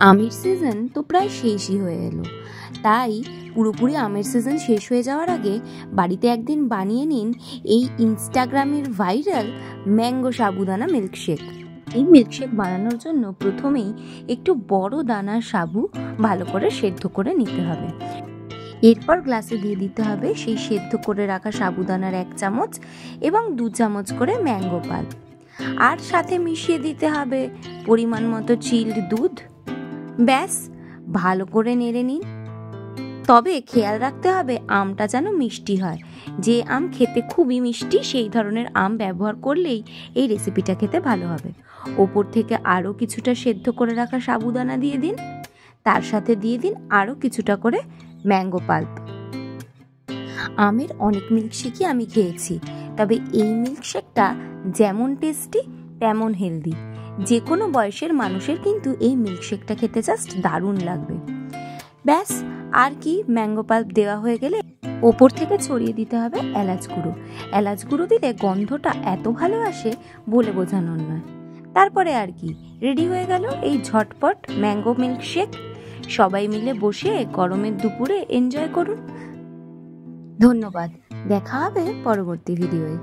আমের সিজন তো প্রায় শেষই হয়ে এলো, তাই পুরোপুরি আমের সিজন শেষ হয়ে যাওয়ার আগে বাড়িতে একদিন বানিয়ে নিন এই ইনস্টাগ্রামের ভাইরাল ম্যাঙ্গো সাবুদানা মিল্কশেক। এই মিল্কশেক বানানোর জন্য প্রথমেই একটু বড় দানার সাবু ভালো করে সেদ্ধ করে নিতে হবে। এরপর গ্লাসে দিয়ে দিতে হবে সেই সেদ্ধ করে রাখা সাবুদানার 1 চামচ এবং 2 চামচ করে ম্যাঙ্গো পাল্প, আর সাথে মিশিয়ে দিতে হবে পরিমাণ মতো চিল্ড দুধ। ব্যাস, ভালো করে নেড়ে নিন। তবে খেয়াল রাখতে হবে আমটা যেন মিষ্টি হয়। যে আম খেতে খুবই মিষ্টি সেই ধরনের আম ব্যবহার করলেই এই রেসিপিটা খেতে ভালো হবে। ওপর থেকে আরও কিছুটা সেদ্ধ করে রাখা সাবুদানা দিয়ে দিন, তার সাথে দিয়ে দিন আরও কিছুটা করে ম্যাঙ্গো পাল্প। আমের অনেক মিল্কশেকই আমি খেয়েছি, তবে এই মিল্কশেকটা যেমন টেস্টি তেমন হেলদি। যে কোনো বয়সের মানুষের কিন্তু এই মিল্কশেকটা খেতে জাস্ট দারুণ লাগবে। ব্যাস, আর কি, ম্যাঙ্গো পাল্প দেওয়া হয়ে গেলে ওপর থেকে ছড়িয়ে দিতে হবে এলাচ গুঁড়ো। এলাচ গুঁড়ো দিলে গন্ধটা এত ভালো আসে বলে বোঝানোর নয়। তারপরে আর কি, রেডি হয়ে গেল এই ঝটপট ম্যাঙ্গো মিল্কশেক। সবাই মিলে বসে গরমের দুপুরে এনজয় করুন। ধন্যবাদ, দেখা হবে পরবর্তী ভিডিওয়ে।